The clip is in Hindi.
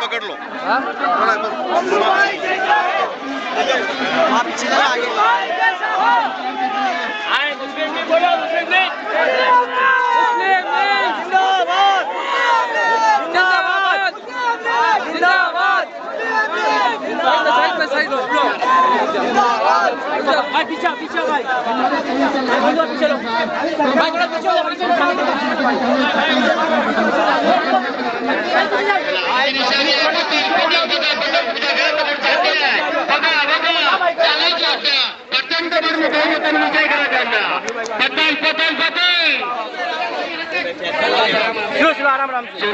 पकड़ लो। आप पीछे चला आगे। आए मुस्लिम लीग बोलो, मुस्लिम लीग जिंदाबाद जिंदाबाद जिंदाबाद साइड लो भाई पीछे पीछे भाई पीछे लो भाई थोड़ा पीछे लो आराम आराम से